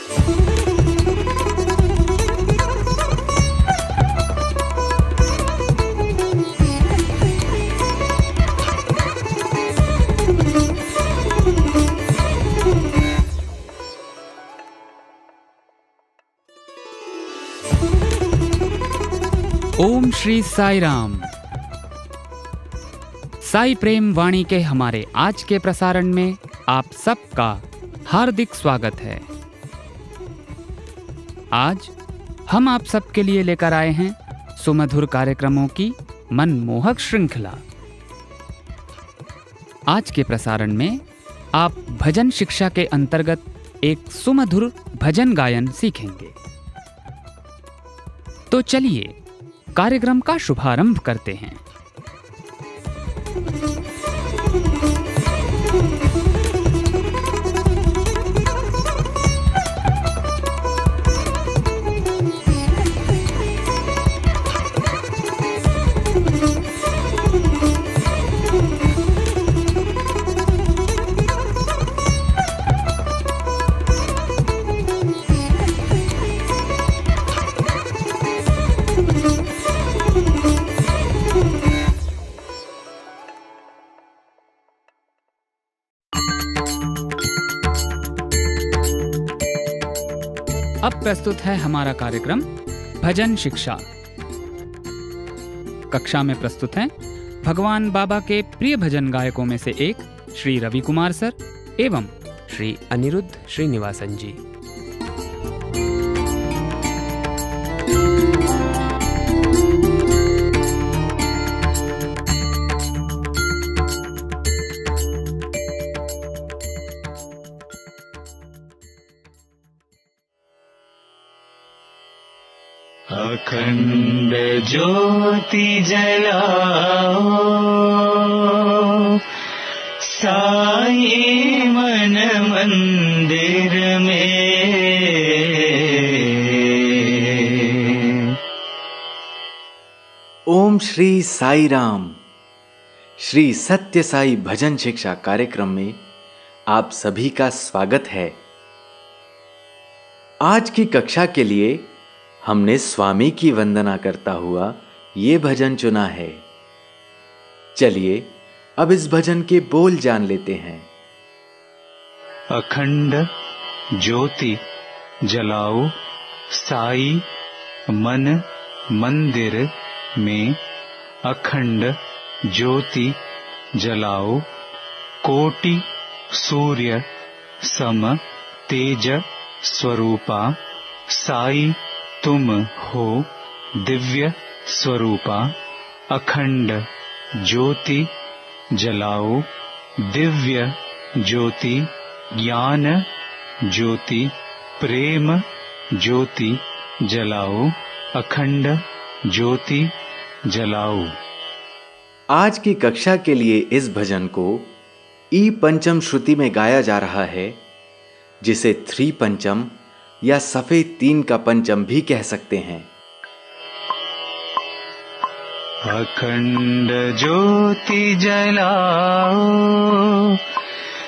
ओम श्री साई राम। साई प्रेम वाणी के हमारे आज के प्रसारण में आप सबका हार्दिक स्वागत है। आज हम आप सबके लिए लेकर आए हैं सुमधुर कार्यक्रमों की मनमोहक श्रृंखला। आज के प्रसारण में आप भजन शिक्षा के अंतर्गत एक सुमधुर भजन गायन सीखेंगे। तो चलिए कार्यक्रम का शुभारंभ करते हैं। अब प्रस्तुत है हमारा कार्यक्रम भजन शिक्षा। कक्षा में प्रस्तुत हैं भगवान बाबा के प्रिय भजन गायकों में से एक श्री रवि कुमार सर एवं श्री अनिरुद्ध श्रीनिवासन जी। अखंड ज्योति जलाओ साई मन मंदिर में। ओम श्री साई राम। श्री सत्य साई भजन शिक्षा कार्यक्रम में आप सभी का स्वागत है। आज की कक्षा के लिए हमने स्वामी की वंदना करता हुआ ये भजन चुना है। चलिए अब इस भजन के बोल जान लेते हैं। अखंड ज्योति जलाओ साई मन मंदिर में। अखंड ज्योति जलाओ कोटि सूर्य सम तेज स्वरूपा। साई तुम हो दिव्य स्वरूपा। अखंड ज्योति जलाओ दिव्य ज्योति ज्ञान ज्योति प्रेम ज्योति जलाओ। अखंड ज्योति जलाओ। आज की कक्षा के लिए इस भजन को ई पंचम श्रुति में गाया जा रहा है, जिसे थ्री पंचम या सफेद तीन का पंचम भी कह सकते हैं। अखंड ज्योति जलाओ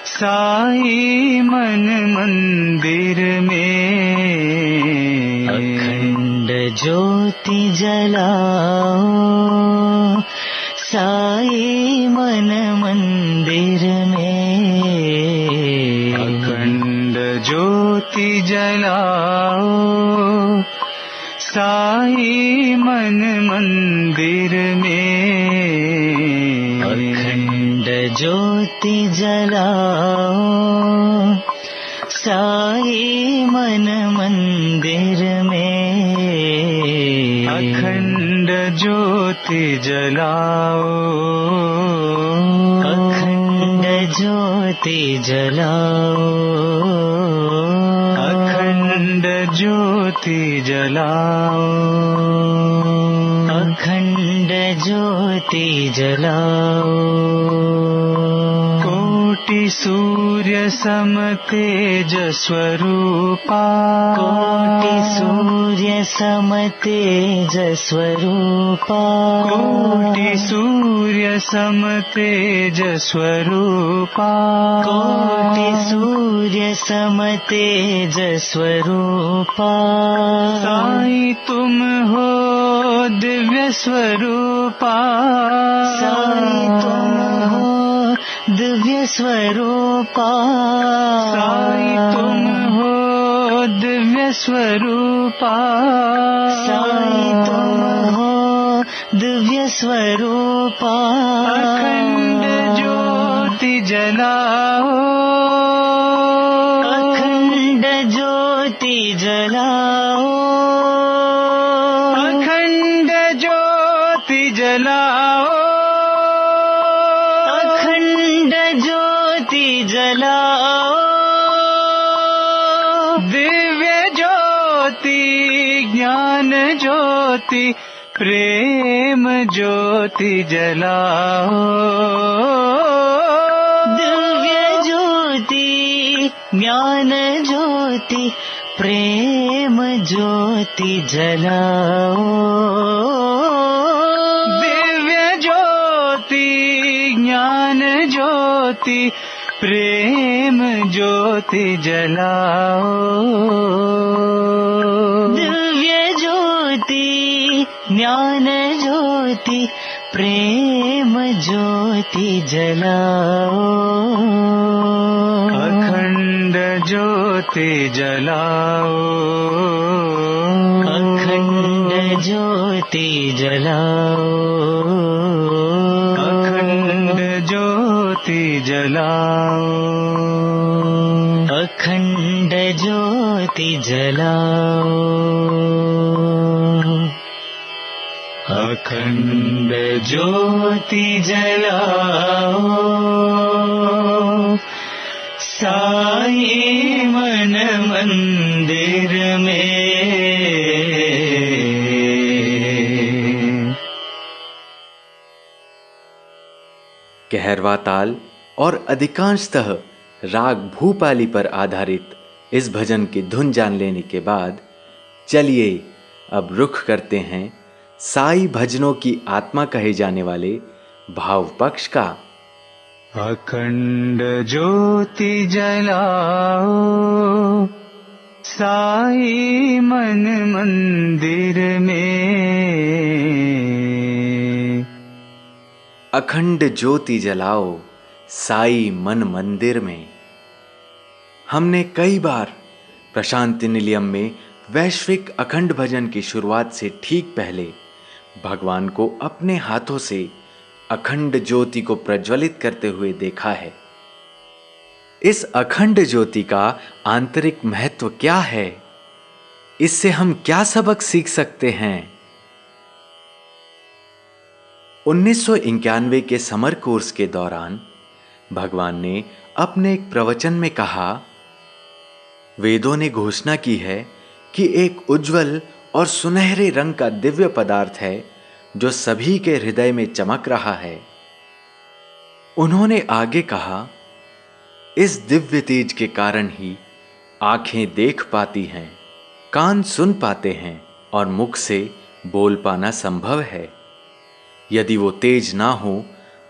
साई मन मंदिर में। अखंड ज्योति जलाओ साई मन मंदिर में। अखंड ज्योति जलाओ साई मन मंदिर में। अखंड ज्योति जलाओ साई मन मंदिर में। अखंड ज्योति जलाओ। अखंड ज्योति जलाओ। अखंड ज्योति जलाओ। अखंड ज्योति जलाओ। कोटि सूर्य सम तेज स्वरूपा कोटि सूर्य सम तेज स्वरूपा कोटि सूर्य सम तेज स्वरूपा कोटि सूर्य सम तेज स्वरूपा साई तुम हो दिव्य स्वरूपा साई तुम हो दिव्य स्वरूपा साई तुम हो दिव्य स्वरूपा साई तुम हो दिव्य स्वरूपा अखंड ज्योति जलाओ अखंड ज्योति जलाओ अखंड ज्योति जलाओ अखंड ज्योति जलाओ दिव्य ज्योति ज्ञान ज्योति प्रेम ज्योति जलाओ दिव्य ज्योति ज्ञान ज्योति प्रेम ज्योति जलाओ दिव्य ज्योति ज्ञान ज्योति प्रेम ज्योति जलाओ दिव्य ज्योति ज्ञान ज्योति प्रेम ज्योति जलाओ अखंड ज्योति जलाओ अखंड ज्योति जलाओ अखंड ज्योति जलाओ अखंड ज्योति जलाओ अखंड ज्योति जलाओ साई मन मंदिर में कहरवा ताल और अधिकांशतः राग भूपाली पर आधारित इस भजन की धुन जान लेने के बाद चलिए अब रुख करते हैं साई भजनों की आत्मा कहे जाने वाले भाव पक्ष का। अखंड ज्योति जलाओ साई मन मंदिर में अखंड ज्योति जलाओ साई मन मंदिर में। हमने कई बार प्रशांति निलयम में वैश्विक अखंड भजन की शुरुआत से ठीक पहले भगवान को अपने हाथों से अखंड ज्योति को प्रज्वलित करते हुए देखा है। इस अखंड ज्योति का आंतरिक महत्व क्या है? इससे हम क्या सबक सीख सकते हैं? 1991 के समर कोर्स के दौरान भगवान ने अपने एक प्रवचन में कहा, वेदों ने घोषणा की है कि एक उज्जवल और सुनहरे रंग का दिव्य पदार्थ है जो सभी के हृदय में चमक रहा है। उन्होंने आगे कहा, इस दिव्य तेज के कारण ही आंखें देख पाती हैं, कान सुन पाते हैं और मुख से बोल पाना संभव है। यदि वो तेज ना हो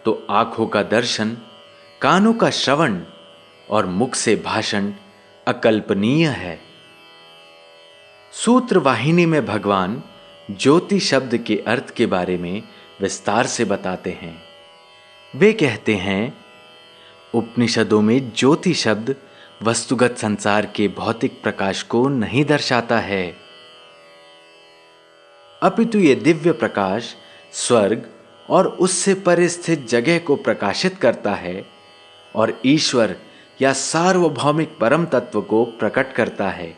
तो आंखों का दर्शन, कानों का श्रवण और मुख से भाषण अकल्पनीय है। सूत्र वाहिनी में भगवान ज्योति शब्द के अर्थ के बारे में विस्तार से बताते हैं। वे कहते हैं, उपनिषदों में ज्योति शब्द वस्तुगत संसार के भौतिक प्रकाश को नहीं दर्शाता है, अपितु ये दिव्य प्रकाश स्वर्ग और उससे परे स्थित जगह को प्रकाशित करता है और ईश्वर या सार्वभौमिक परम तत्व को प्रकट करता है।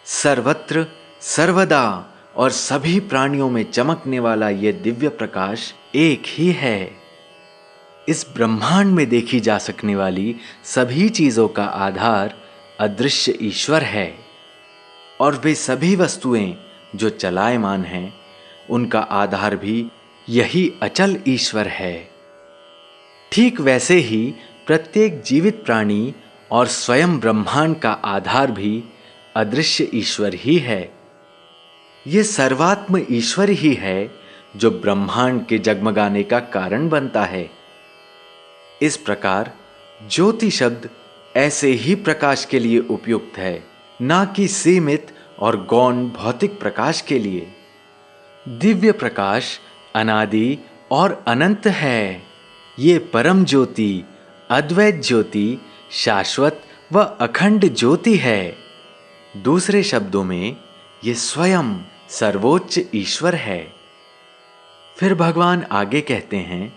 सर्वत्र सर्वदा और सभी प्राणियों में चमकने वाला यह दिव्य प्रकाश एक ही है। इस ब्रह्मांड में देखी जा सकने वाली सभी चीजों का आधार अदृश्य ईश्वर है और वे सभी वस्तुएं जो चलायमान हैं, उनका आधार भी यही अचल ईश्वर है। ठीक वैसे ही प्रत्येक जीवित प्राणी और स्वयं ब्रह्मांड का आधार भी अदृश्य ईश्वर ही है। ये सर्वात्म ईश्वर ही है जो ब्रह्मांड के जगमगाने का कारण बनता है। इस प्रकार ज्योति शब्द ऐसे ही प्रकाश के लिए उपयुक्त है, ना कि सीमित और गौण भौतिक प्रकाश के लिए। दिव्य प्रकाश अनादि और अनंत है। ये परम ज्योति, अद्वैत ज्योति, शाश्वत व अखंड ज्योति है। दूसरे शब्दों में ये स्वयं सर्वोच्च ईश्वर है। फिर भगवान आगे कहते हैं,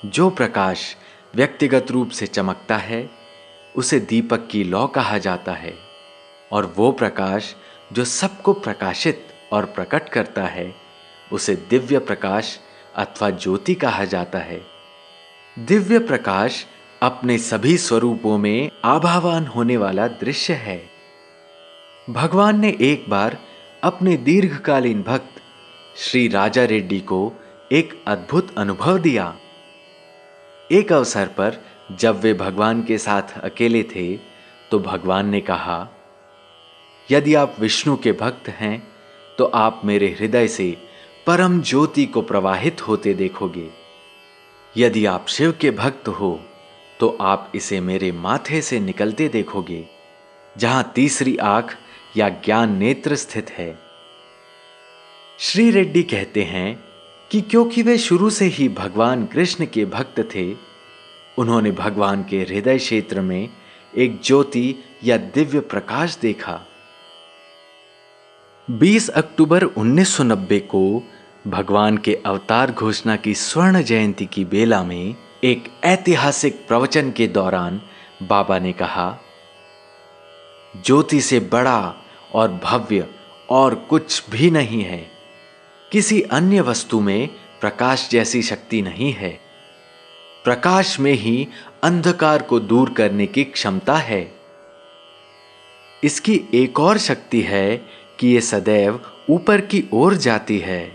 जो प्रकाश व्यक्तिगत रूप से चमकता है उसे दीपक की लौ कहा जाता है, और वो प्रकाश जो सबको प्रकाशित और प्रकट करता है उसे दिव्य प्रकाश अथवा ज्योति कहा जाता है। दिव्य प्रकाश अपने सभी स्वरूपों में आभावान होने वाला दृश्य है। भगवान ने एक बार अपने दीर्घकालीन भक्त श्री राजा रेड्डी को एक अद्भुत अनुभव दिया। एक अवसर पर जब वे भगवान के साथ अकेले थे तो भगवान ने कहा, यदि आप विष्णु के भक्त हैं तो आप मेरे हृदय से परम ज्योति को प्रवाहित होते देखोगे। यदि आप शिव के भक्त हो तो आप इसे मेरे माथे से निकलते देखोगे, जहां तीसरी आंख या ज्ञान नेत्र स्थित है। श्री रेड्डी कहते हैं कि क्योंकि वे शुरू से ही भगवान कृष्ण के भक्त थे, उन्होंने भगवान के हृदय क्षेत्र में एक ज्योति या दिव्य प्रकाश देखा। 20 अक्टूबर 1990 को भगवान के अवतार घोषणा की स्वर्ण जयंती की बेला में एक ऐतिहासिक प्रवचन के दौरान बाबा ने कहा, ज्योति से बड़ा और भव्य और कुछ भी नहीं है। किसी अन्य वस्तु में प्रकाश जैसी शक्ति नहीं है। प्रकाश में ही अंधकार को दूर करने की क्षमता है। इसकी एक और शक्ति है कि यह सदैव ऊपर की ओर जाती है।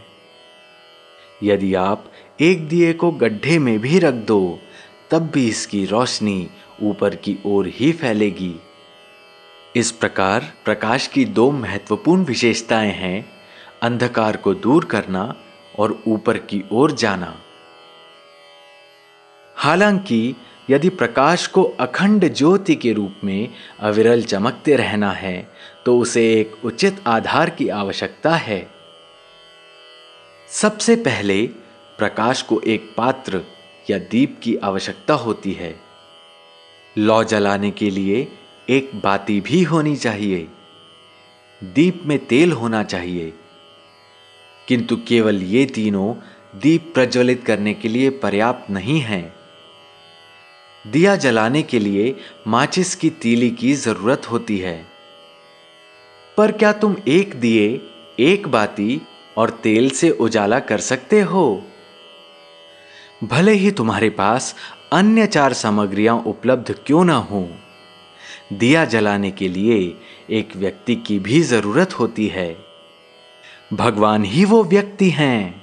यदि आप एक दिए को गड्ढे में भी रख दो तब भी इसकी रोशनी ऊपर की ओर ही फैलेगी। इस प्रकार प्रकाश की दो महत्वपूर्ण विशेषताएं हैं, अंधकार को दूर करना और ऊपर की ओर जाना। हालांकि यदि प्रकाश को अखंड ज्योति के रूप में अविरल चमकते रहना है तो उसे एक उचित आधार की आवश्यकता है। सबसे पहले प्रकाश को एक पात्र या दीप की आवश्यकता होती है। लौ जलाने के लिए एक बाती भी होनी चाहिए। दीप में तेल होना चाहिए, किंतु केवल ये तीनों दीप प्रज्वलित करने के लिए पर्याप्त नहीं हैं। दिया जलाने के लिए माचिस की तीली की जरूरत होती है। पर क्या तुम एक दिए, एक बाती और तेल से उजाला कर सकते हो? भले ही तुम्हारे पास अन्य 4 सामग्रियां उपलब्ध क्यों ना हो, दिया जलाने के लिए एक व्यक्ति की भी जरूरत होती है। भगवान ही वो व्यक्ति हैं।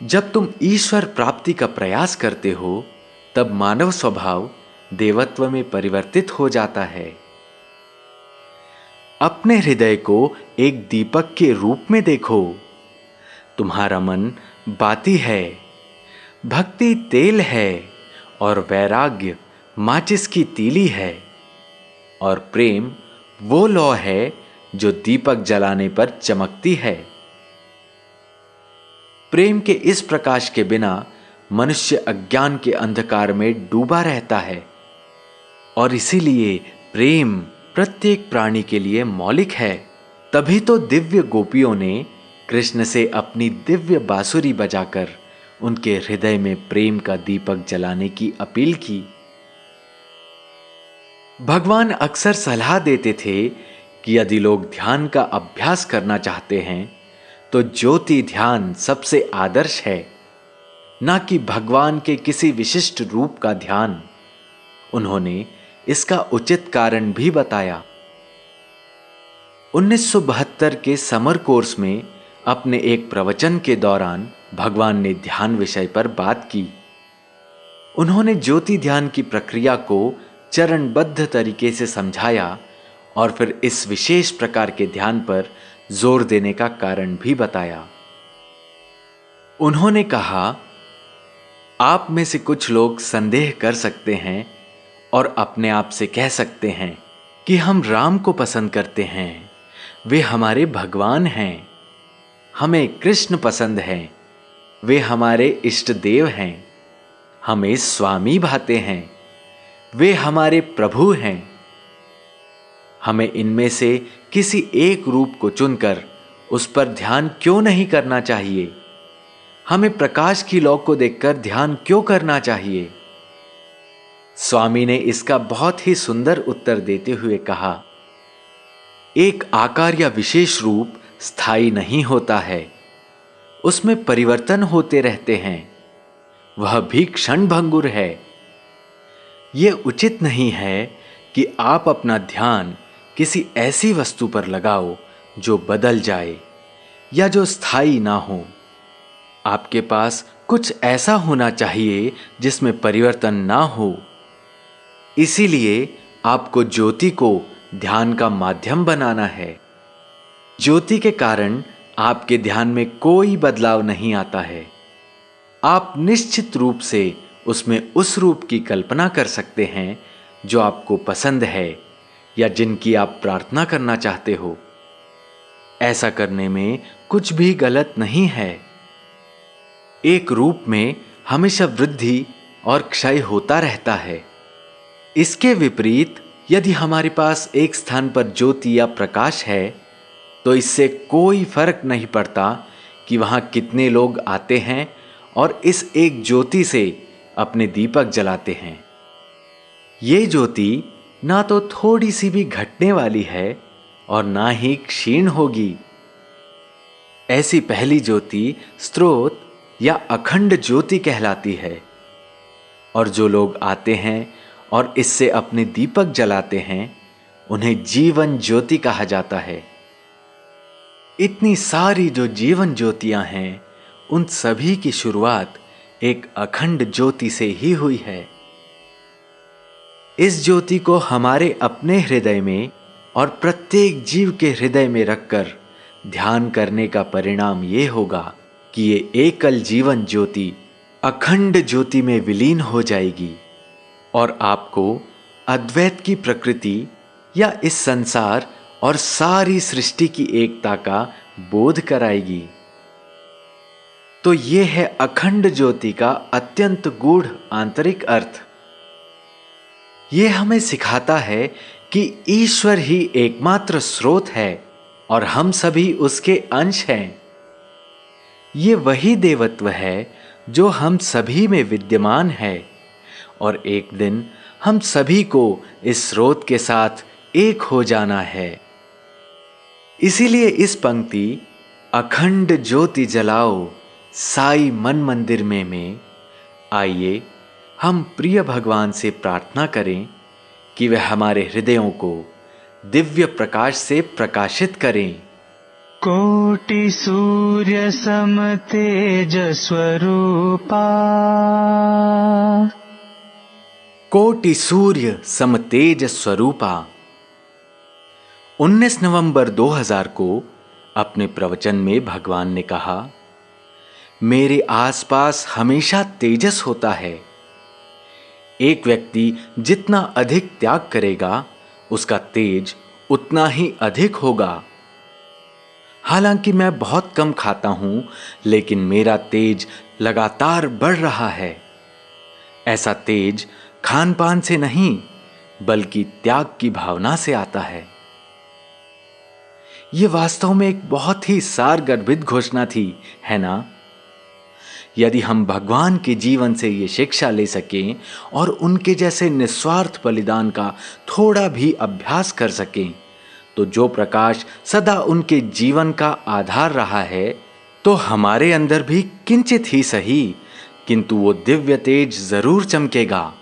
जब तुम ईश्वर प्राप्ति का प्रयास करते हो तब मानव स्वभाव देवत्व में परिवर्तित हो जाता है। अपने हृदय को एक दीपक के रूप में देखो। तुम्हारा मन बाती है, भक्ति तेल है और वैराग्य माचिस की तीली है, और प्रेम वो लौ है जो दीपक जलाने पर चमकती है। प्रेम के इस प्रकाश के बिना मनुष्य अज्ञान के अंधकार में डूबा रहता है, और इसीलिए प्रेम प्रत्येक प्राणी के लिए मौलिक है। तभी तो दिव्य गोपियों ने कृष्ण से अपनी दिव्य बांसुरी बजाकर उनके हृदय में प्रेम का दीपक जलाने की अपील की। भगवान अक्सर सलाह देते थे कि यदि लोग ध्यान का अभ्यास करना चाहते हैं तो ज्योति ध्यान सबसे आदर्श है, ना कि भगवान के किसी विशिष्ट रूप का ध्यान। उन्होंने इसका उचित कारण भी बताया। 1972 के समर कोर्स में अपने एक प्रवचन के दौरान भगवान ने ध्यान विषय पर बात की। उन्होंने ज्योति ध्यान की प्रक्रिया को चरणबद्ध तरीके से समझाया और फिर इस विशेष प्रकार के ध्यान पर जोर देने का कारण भी बताया। उन्होंने कहा, आप में से कुछ लोग संदेह कर सकते हैं और अपने आप से कह सकते हैं कि हम राम को पसंद करते हैं, वे हमारे भगवान हैं। हमें कृष्ण पसंद हैं, वे हमारे इष्ट देव हैं। हमें स्वामी भाते हैं, वे हमारे प्रभु हैं। हमें इनमें से किसी एक रूप को चुनकर उस पर ध्यान क्यों नहीं करना चाहिए? हमें प्रकाश की लौ को देखकर ध्यान क्यों करना चाहिए? स्वामी ने इसका बहुत ही सुंदर उत्तर देते हुए कहा, एक आकार या विशेष रूप स्थायी नहीं होता है, उसमें परिवर्तन होते रहते हैं, वह भी क्षणभंगुर है। यह उचित नहीं है कि आप अपना ध्यान किसी ऐसी वस्तु पर लगाओ जो बदल जाए या जो स्थायी ना हो। आपके पास कुछ ऐसा होना चाहिए जिसमें परिवर्तन ना हो। इसीलिए आपको ज्योति को ध्यान का माध्यम बनाना है। ज्योति के कारण आपके ध्यान में कोई बदलाव नहीं आता है। आप निश्चित रूप से उसमें उस रूप की कल्पना कर सकते हैं जो आपको पसंद है या जिनकी आप प्रार्थना करना चाहते हो। ऐसा करने में कुछ भी गलत नहीं है। एक रूप में हमेशा वृद्धि और क्षय होता रहता है। इसके विपरीत यदि हमारे पास एक स्थान पर ज्योति या प्रकाश है तो इससे कोई फर्क नहीं पड़ता कि वहां कितने लोग आते हैं और इस एक ज्योति से अपने दीपक जलाते हैं। ये ज्योति ना तो थोड़ी सी भी घटने वाली है और ना ही क्षीण होगी। ऐसी पहली ज्योति स्रोत या अखंड ज्योति कहलाती है और जो लोग आते हैं और इससे अपने दीपक जलाते हैं उन्हें जीवन ज्योति कहा जाता है। इतनी सारी जो जीवन ज्योतियां हैं उन सभी की शुरुआत एक अखंड ज्योति से ही हुई है। इस ज्योति को हमारे अपने हृदय में और प्रत्येक जीव के हृदय में रखकर ध्यान करने का परिणाम ये होगा कि ये एकल जीवन ज्योति अखंड ज्योति में विलीन हो जाएगी और आपको अद्वैत की प्रकृति या इस संसार और सारी सृष्टि की एकता का बोध कराएगी। तो यह है अखंड ज्योति का अत्यंत गूढ़ आंतरिक अर्थ। यह हमें सिखाता है कि ईश्वर ही एकमात्र स्रोत है और हम सभी उसके अंश हैं। ये वही देवत्व है जो हम सभी में विद्यमान है और एक दिन हम सभी को इस स्रोत के साथ एक हो जाना है। इसीलिए इस पंक्ति अखंड ज्योति जलाओ साई मन मंदिर में आइए हम प्रिय भगवान से प्रार्थना करें कि वह हमारे हृदयों को दिव्य प्रकाश से प्रकाशित करें। कोटि सूर्य सम तेज स्वरूपा, कोटि सूर्य सम तेज स्वरूपा। 19 नवंबर 2000 को अपने प्रवचन में भगवान ने कहा, मेरे आसपास हमेशा तेजस होता है। एक व्यक्ति जितना अधिक त्याग करेगा उसका तेज उतना ही अधिक होगा। हालांकि मैं बहुत कम खाता हूं लेकिन मेरा तेज लगातार बढ़ रहा है। ऐसा तेज खान पान से नहीं बल्कि त्याग की भावना से आता है। यह वास्तव में एक बहुत ही सारगर्भित घोषणा थी, है ना? यदि हम भगवान के जीवन से ये शिक्षा ले सकें और उनके जैसे निस्वार्थ बलिदान का थोड़ा भी अभ्यास कर सकें तो जो प्रकाश सदा उनके जीवन का आधार रहा है तो हमारे अंदर भी किंचित ही सही किंतु वो दिव्य तेज जरूर चमकेगा।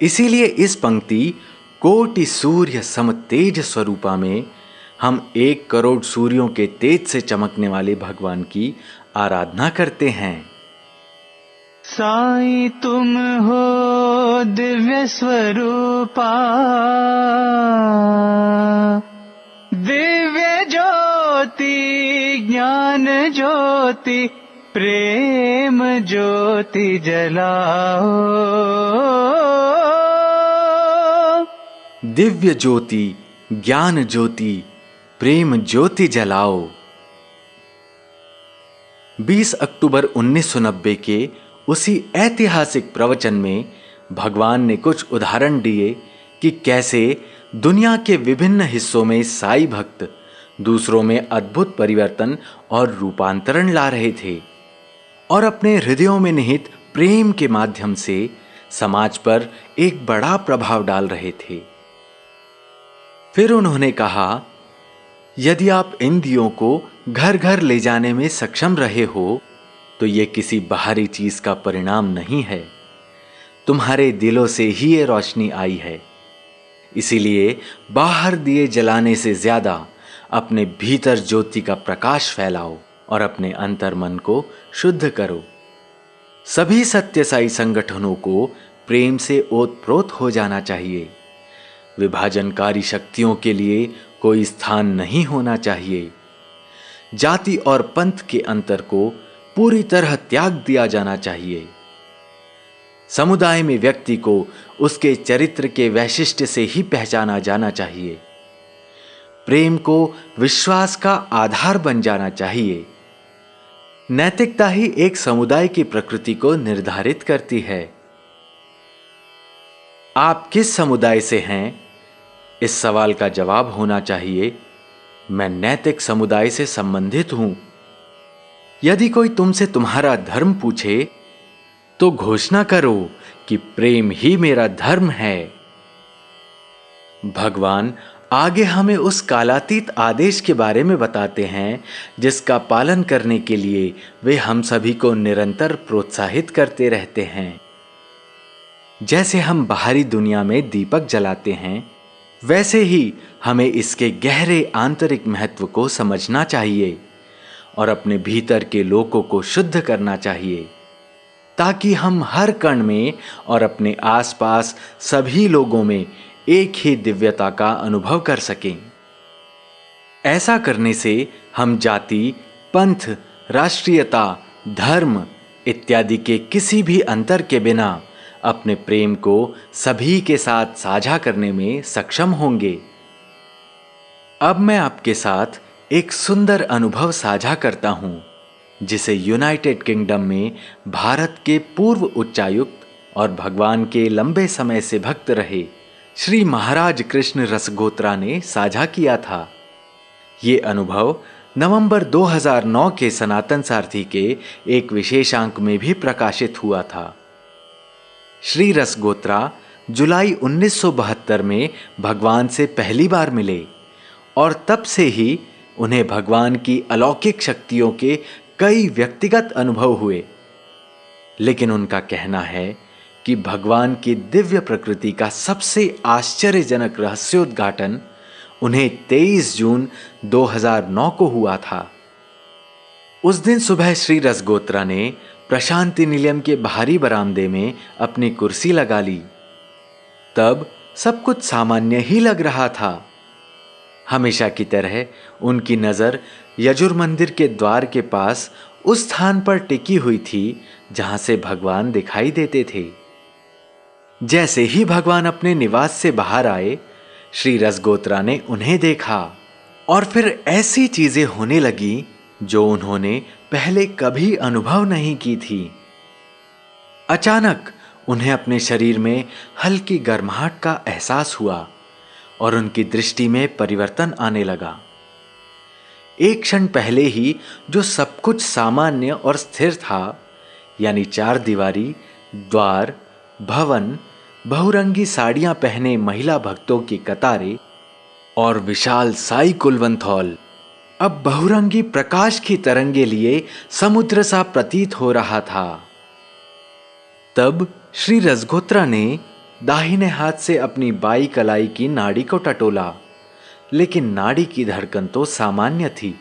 इसीलिए इस पंक्ति कोटि सूर्य सम तेज स्वरूपा में हम 1 करोड़ सूर्यों के तेज से चमकने वाले भगवान की आराधना करते हैं। साईं तुम हो दिव्य स्वरूपा, दिव्य ज्योति ज्ञान ज्योति प्रेम ज्योति जलाओ। दिव्य ज्योति ज्ञान ज्योति प्रेम ज्योति जलाओ। 20 अक्टूबर 1990 के उसी ऐतिहासिक प्रवचन में भगवान ने कुछ उदाहरण दिए कि कैसे दुनिया के विभिन्न हिस्सों में साईं भक्त दूसरों में अद्भुत परिवर्तन और रूपांतरण ला रहे थे और अपने हृदयों में निहित प्रेम के माध्यम से समाज पर एक बड़ा प्रभाव डाल रहे थे। फिर उन्होंने कहा, यदि आप इन दियों को घर घर ले जाने में सक्षम रहे हो तो ये किसी बाहरी चीज का परिणाम नहीं है, तुम्हारे दिलों से ही ये रोशनी आई है। इसीलिए बाहर दिए जलाने से ज्यादा अपने भीतर ज्योति का प्रकाश फैलाओ और अपने अंतर मन को शुद्ध करो। सभी सत्य साई संगठनों को प्रेम से ओतप्रोत हो जाना चाहिए। विभाजनकारी शक्तियों के लिए कोई स्थान नहीं होना चाहिए। जाति और पंथ के अंतर को पूरी तरह त्याग दिया जाना चाहिए। समुदाय में व्यक्ति को उसके चरित्र के वैशिष्ट्य से ही पहचाना जाना चाहिए। प्रेम को विश्वास का आधार बन जाना चाहिए। नैतिकता ही एक समुदाय की प्रकृति को निर्धारित करती है। आप किस समुदाय से हैं, इस सवाल का जवाब होना चाहिए, मैं नैतिक समुदाय से संबंधित हूं। यदि कोई तुमसे तुम्हारा धर्म पूछे तो घोषणा करो कि प्रेम ही मेरा धर्म है। भगवान आगे हमें उस कालातीत आदेश के बारे में बताते हैं जिसका पालन करने के लिए वे हम सभी को निरंतर प्रोत्साहित करते रहते हैं। जैसे हम बाहरी दुनिया में दीपक जलाते हैं, वैसे ही हमें इसके गहरे आंतरिक महत्व को समझना चाहिए और अपने भीतर के लोगों को शुद्ध करना चाहिए, ताकि हम हर कण में और अपने आसपास सभी लोगों में एक ही दिव्यता का अनुभव कर सकें। ऐसा करने से हम जाति, पंथ, राष्ट्रीयता, धर्म इत्यादि के किसी भी अंतर के बिना अपने प्रेम को सभी के साथ साझा करने में सक्षम होंगे। अब मैं आपके साथ एक सुंदर अनुभव साझा करता हूं, जिसे यूनाइटेड किंगडम में भारत के पूर्व उच्चायुक्त और भगवान के लंबे समय से भक्त रहे श्री महाराज कृष्ण रसगोत्रा ने साझा किया था। ये अनुभव नवंबर 2009 के सनातन सारथी के एक विशेषांक में भी प्रकाशित हुआ था। श्री रसगोत्रा जुलाई 1972 में भगवान से पहली बार मिले और तब से ही उन्हें भगवान की अलौकिक शक्तियों के कई व्यक्तिगत अनुभव हुए। लेकिन उनका कहना है कि भगवान की दिव्य प्रकृति का सबसे आश्चर्यजनक रहस्योद्घाटन उन्हें 23 जून 2009 को हुआ था। उस दिन सुबह श्री रसगोत्रा ने प्रशांति निलयम के बाहरी बरामदे में अपनी कुर्सी लगा ली। तब सब कुछ सामान्य ही लग रहा था। हमेशा की तरह उनकी नजर यजुर मंदिर के द्वार के पास उस स्थान पर टिकी हुई थी जहां से भगवान दिखाई देते थे। जैसे ही भगवान अपने निवास से बाहर आए, श्री रसगोत्रा ने उन्हें देखा और फिर ऐसी चीजें होने लगी जो उन्होंने पहले कभी अनुभव नहीं की थी। अचानक उन्हें अपने शरीर में हल्की गर्माहट का एहसास हुआ और उनकी दृष्टि में परिवर्तन आने लगा। एक क्षण पहले ही जो सब कुछ सामान्य और स्थिर था, यानी 4 दीवारी, द्वार, भवन, बहुरंगी साड़ियां पहने महिला भक्तों की कतारें और विशाल साई कुलवंत हॉल, अब बहुरंगी प्रकाश की तरंगे लिए समुद्र सा प्रतीत हो रहा था। तब श्री रसगोत्रा ने दाहिने हाथ से अपनी बाई कलाई की नाड़ी को टटोला, लेकिन नाड़ी की धड़कन तो सामान्य थी।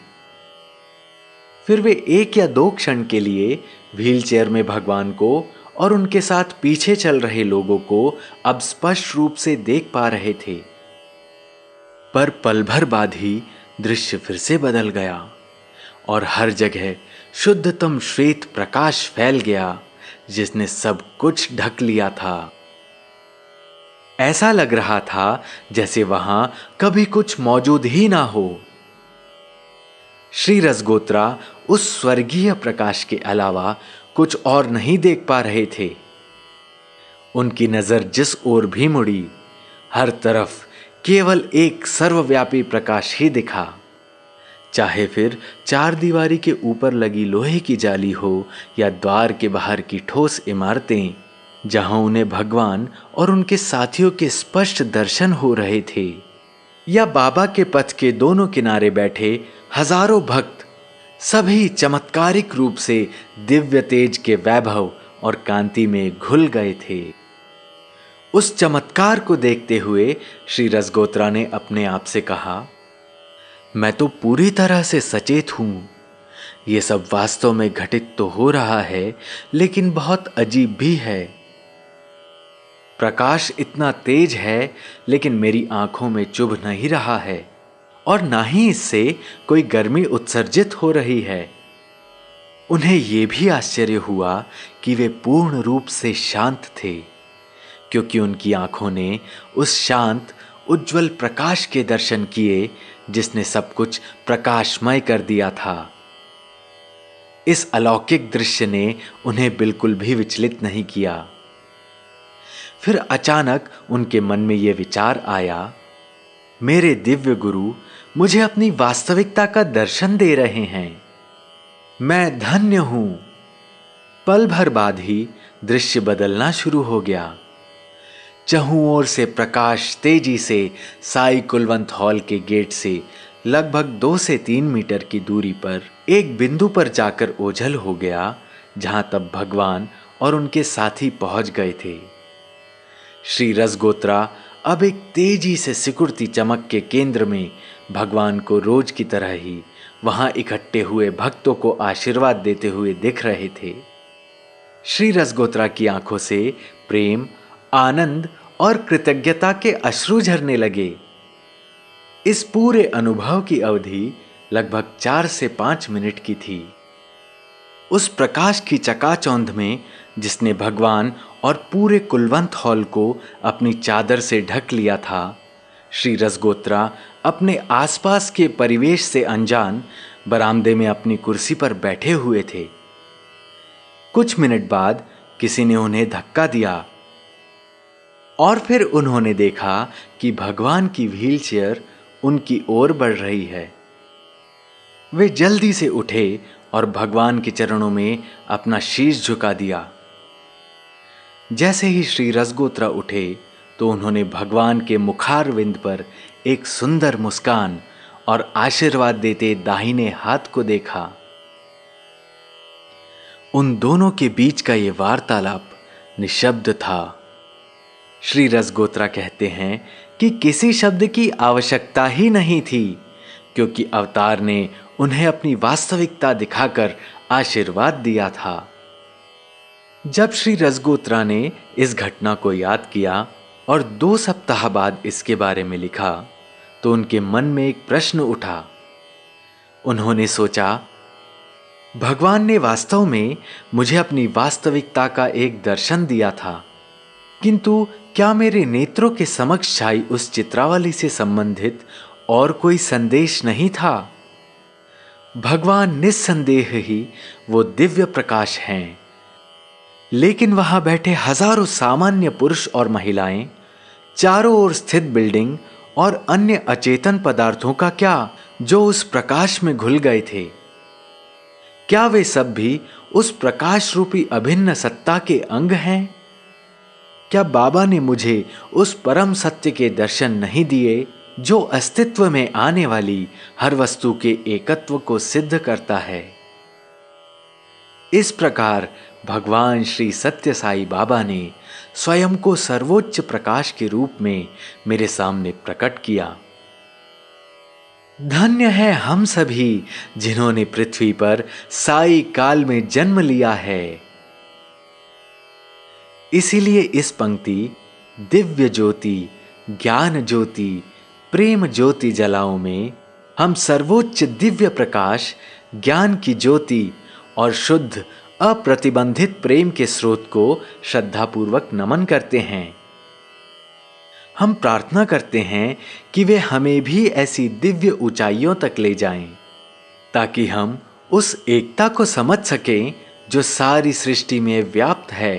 फिर वे 1 या 2 क्षण के लिए व्हीलचेयर में भगवान को और उनके साथ पीछे चल रहे लोगों को अब स्पष्ट रूप से देख पा रहे थे। पर पल भर बाद ही दृश्य फिर से बदल गया और हर जगह शुद्धतम श्वेत प्रकाश फैल गया जिसने सब कुछ ढक लिया था। ऐसा लग रहा था जैसे वहां कभी कुछ मौजूद ही ना हो। श्री रसगोत्रा उस स्वर्गीय प्रकाश के अलावा कुछ और नहीं देख पा रहे थे। उनकी नजर जिस ओर भी मुड़ी, हर तरफ केवल एक सर्वव्यापी प्रकाश ही दिखा। चाहे फिर चार दीवारी के ऊपर लगी लोहे की जाली हो या द्वार के बाहर की ठोस इमारतें, जहां उन्हें भगवान और उनके साथियों के स्पष्ट दर्शन हो रहे थे, या बाबा के पथ के दोनों किनारे बैठे हजारों भक्त, सभी चमत्कारिक रूप से दिव्य तेज के वैभव और कांति में घुल गए थे। उस चमत्कार को देखते हुए श्री रसगोत्रा ने अपने आप से कहा, मैं तो पूरी तरह से सचेत हूं। यह सब वास्तव में घटित तो हो रहा है, लेकिन बहुत अजीब भी है। प्रकाश इतना तेज है, लेकिन मेरी आंखों में चुभ नहीं रहा है और ना ही इससे कोई गर्मी उत्सर्जित हो रही है। उन्हें यह भी आश्चर्य हुआ कि वे पूर्ण रूप से शांत थे, क्योंकि उनकी आंखों ने उस शांत उज्जवल प्रकाश के दर्शन किए जिसने सब कुछ प्रकाशमय कर दिया था। इस अलौकिक दृश्य ने उन्हें बिल्कुल भी विचलित नहीं किया। फिर अचानक उनके मन में यह विचार आया, मेरे दिव्य गुरु मुझे अपनी वास्तविकता का दर्शन दे रहे हैं। मैं धन्य हूं। पल भर बाद ही दृश्य बदलना शुरू हो गया। चहुं ओर से प्रकाश तेजी से साई कुलवंत हॉल के गेट से लगभग 2 से 3 मीटर की दूरी पर एक बिंदु पर जाकर ओझल हो गया, जहां तब भगवान और उनके साथी पहुंच गए थे। श्री रसगोत्रा अब एक तेजी से सिकुड़ती चमक के केंद्र में भगवान को रोज की तरह ही वहां इकट्ठे हुए भक्तों को आशीर्वाद देते हुए दिख रहे थे। श्री रसगोत्रा की आंखों से प्रेम, आनंद और कृतज्ञता के अश्रु झरने लगे। इस पूरे अनुभव की अवधि लगभग 4 से 5 मिनट की थी। उस प्रकाश की चकाचौंध में जिसने भगवान और पूरे कुलवंत हॉल को अपनी चादर से ढक लिया था, श्री रसगोत्रा अपने आसपास के परिवेश से अनजान बरामदे में अपनी कुर्सी पर बैठे हुए थे। कुछ मिनट बाद किसी ने उन्हें धक्का दिया और फिर उन्होंने देखा कि भगवान की व्हीलचेयर उनकी ओर बढ़ रही है। वे जल्दी से उठे और भगवान के चरणों में अपना शीश झुका दिया। जैसे ही श्री रसगोत्रा उठे तो उन्होंने भगवान के मुखारविंद पर एक सुंदर मुस्कान और आशीर्वाद देते दाहिने हाथ को देखा। उन दोनों के बीच का यह वार्तालाप निशब्द था। श्री रसगोत्रा कहते हैं कि किसी शब्द की आवश्यकता ही नहीं थी, क्योंकि अवतार ने उन्हें अपनी वास्तविकता दिखाकर आशीर्वाद दिया था। जब श्री रसगोत्रा ने इस घटना को याद किया और 2 सप्ताह बाद इसके बारे में लिखा, तो उनके मन में एक प्रश्न उठा। उन्होंने सोचा, भगवान ने वास्तव में मुझे अपनी वास्तविकता का एक दर्शन दिया था, किंतु क्या मेरे नेत्रों के समक्ष छाई उस चित्रावली से संबंधित और कोई संदेश नहीं था? भगवान निस्संदेह ही वो दिव्य प्रकाश हैं, लेकिन वहां बैठे हजारों सामान्य पुरुष और महिलाएं, चारों ओर स्थित बिल्डिंग और अन्य अचेतन पदार्थों का क्या, जो उस प्रकाश में घुल गए थे? क्या वे सब भी उस प्रकाश रूपी अभिन्न सत्ता के अंग हैं? क्या बाबा ने मुझे उस परम सत्य के दर्शन नहीं दिए जो अस्तित्व में आने वाली हर वस्तु के एकत्व को सिद्ध करता है? इस प्रकार भगवान श्री सत्य साई बाबा ने स्वयं को सर्वोच्च प्रकाश के रूप में मेरे सामने प्रकट किया। धन्य है हम सभी जिन्होंने पृथ्वी पर साई काल में जन्म लिया है। इसीलिए इस पंक्ति दिव्य ज्योति, ज्ञान ज्योति, प्रेम ज्योति जलाओ में हम सर्वोच्च दिव्य प्रकाश, ज्ञान की ज्योति और शुद्ध अप्रतिबंधित प्रेम के स्रोत को श्रद्धापूर्वक नमन करते हैं। हम प्रार्थना करते हैं कि वे हमें भी ऐसी दिव्य ऊंचाइयों तक ले जाएं, ताकि हम उस एकता को समझ सकें जो सारी सृष्टि में व्याप्त है।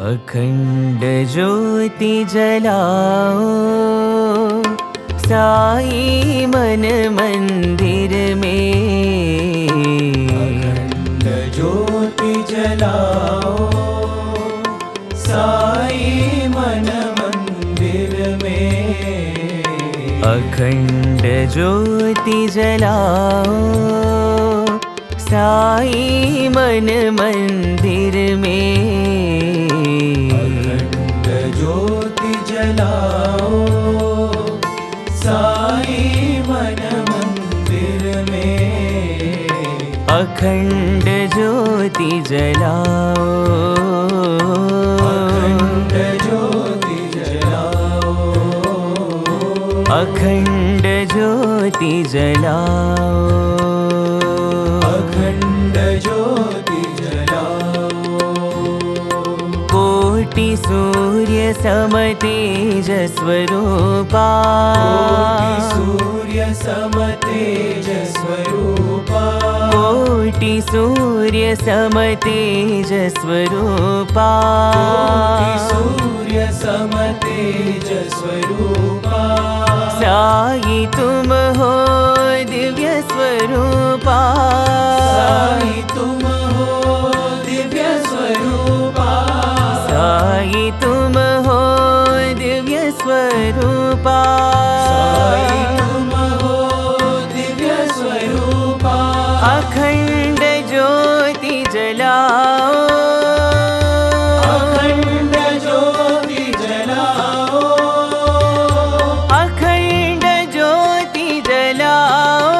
अखंड ज्योति जलाओ साई मन मंदिर में, अखंड ज्योति जलाओ साई मन मंदिर में, अखंड ज्योति जलाओ साई मन मंदिर में, अखंड ज्योति जलाओ साई मन मंदिर में, अखंड ज्योति जलाओ, अखंड ज्योति जलाओ, अखंड ज्योति जलाओ, अखंड ज्योति जलाओ, कोटि सूर्य सम तेज स्वरूपा, कोटि सूर्य सम तेज स्वरूपा, कोटि सूर्य सम तेज स्वरूपा, कोटि सूर्य सम तेज स्वरूपा, साई तुम हो दिव्य स्वरूपा, साई तुम हो दिव्य स्वरूपा, साई तुम हो दिव्य स्वरूपा, साई तुम हो दिव्य स्वरूपा, अखंड ज्योति जलाओ, अखंड ज्योति जलाओ, अखंड ज्योति जलाओ,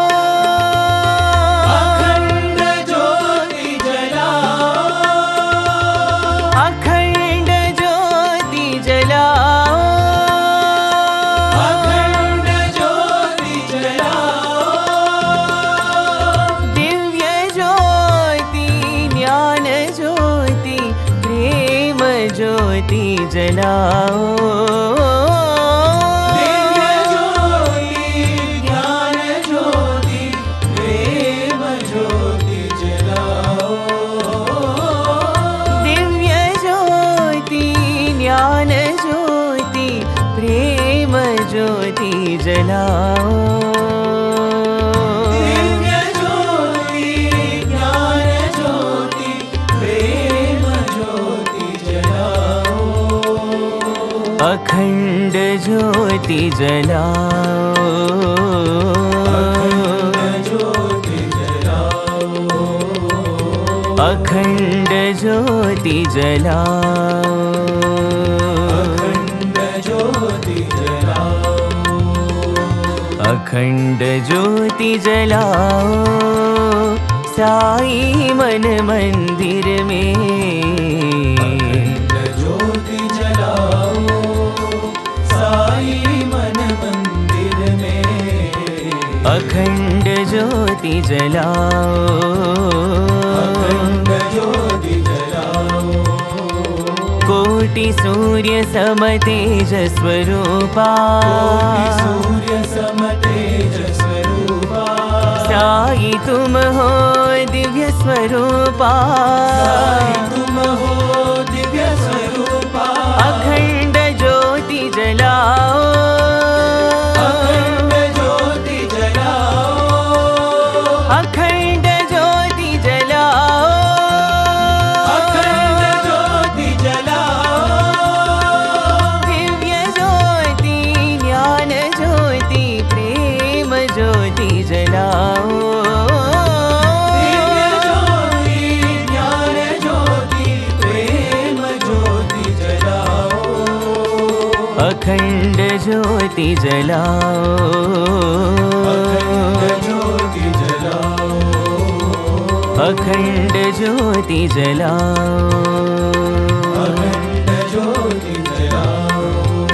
अखंड ज्योति जलाओ, अखंड ज्योति जलाओ, अखंड ज्योति जलाओ, दिव्य ज्योति ज्ञान ज्योति प्रेम ज्योति जलाओ, दिव्य ज्योति ज्ञान ज्योति प्रेम ज्योति जलाओ, दिव्य ज्योति ज्ञान ज्योति प्रेम ज्योति जलाओ, दिव्य ज्योति ज्ञान ज्योति प्रेम ज्योति जलाओ, अखंड ज्योति जलाओ, अखंड ज्योति जलाओ, अखंड ज्योति जलाओ, अखंड ज्योति जलाओ, अखंड ज्योति जलाओ साई मन मंदिर में, अखंड ज्योति जलाओ साई मन मंदिर में, अखंड ज्योति जलाओ, अखंड ज्योति जलाओ, कोटि सूर्य सम तेज स्वरूपा, कोटि सूर्य सम तेज स्वरूपा, साई तुम हो दिव्य स्वरूपा, साई तुम हो दिव्य स्वरूपा, अखंड ज्योति जलाओ, अखंड ज्योति जलाओ, अखंड ज्योति जलाओ, अखंड ज्योति जलाओ, दिव्य ज्योति ज्ञान ज्योति प्रेम ज्योति जलाओ, दिव्य ज्योति ज्ञान ज्योति प्रेम ज्योति जलाओ, अखंड ज्योति जलाओ, अखंड ज्योति जलाओ, अखंड ज्योति जलाओ, अखंड ज्योति जलाओ,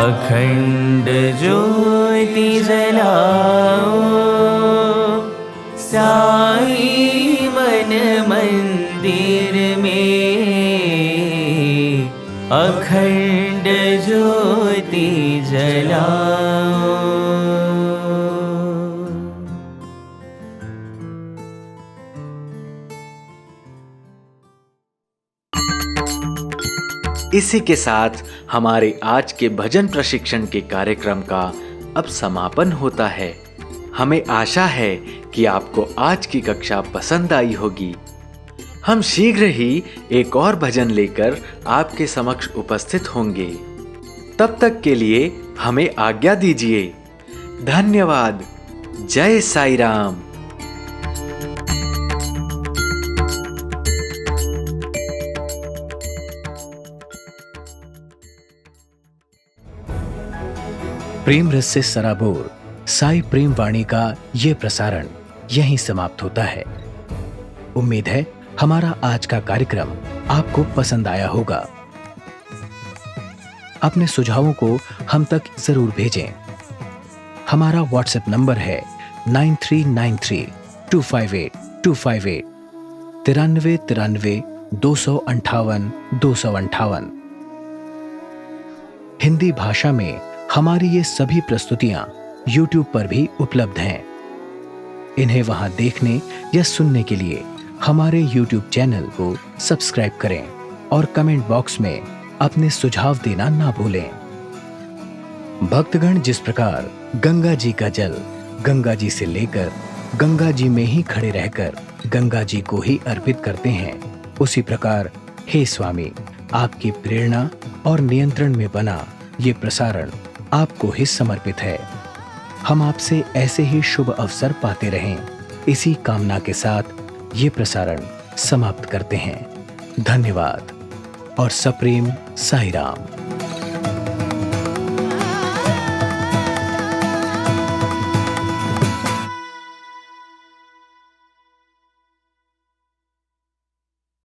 अखंड ज्योति जलाओ। साईं मन मंदिर में अखंड ज्योति जलाओ। इसी के साथ हमारे आज के भजन प्रशिक्षण के कार्यक्रम का अब समापन होता है। हमें आशा है कि आपको आज की कक्षा पसंद आई होगी। हम शीघ्र ही एक और भजन लेकर आपके समक्ष उपस्थित होंगे। तब तक के लिए हमें आज्ञा दीजिए। धन्यवाद। जय साईं राम। प्रेम रस से सराबोर साई प्रेम वाणी का ये प्रसारण यहीं समाप्त होता है। उम्मीद है हमारा आज का कार्यक्रम आपको पसंद आया होगा। अपने सुझावों को हम तक जरूर भेजें। हमारा व्हाट्सएप नंबर है 9393258258 9393 258 258। हिंदी भाषा में हमारी ये सभी प्रस्तुतियां YouTube पर भी उपलब्ध हैं। इन्हें वहां देखने या सुनने के लिए हमारे YouTube चैनल को सब्सक्राइब करें और कमेंट बॉक्स में अपने सुझाव देना ना भूलें। भक्तगण जिस प्रकार गंगा जी का जल गंगा जी से लेकर गंगा जी में ही खड़े रहकर गंगा जी को ही अर्पित करते हैं, उसी प्रकार हे स्वामी, आपकी प्रेरणा और नियंत्रण में बना ये प्रसारण आपको ही समर्पित है। हम आपसे ऐसे ही शुभ अवसर पाते रहें, इसी कामना के साथ ये प्रसारण समाप्त करते हैं। धन्यवाद और सप्रेम साईं राम।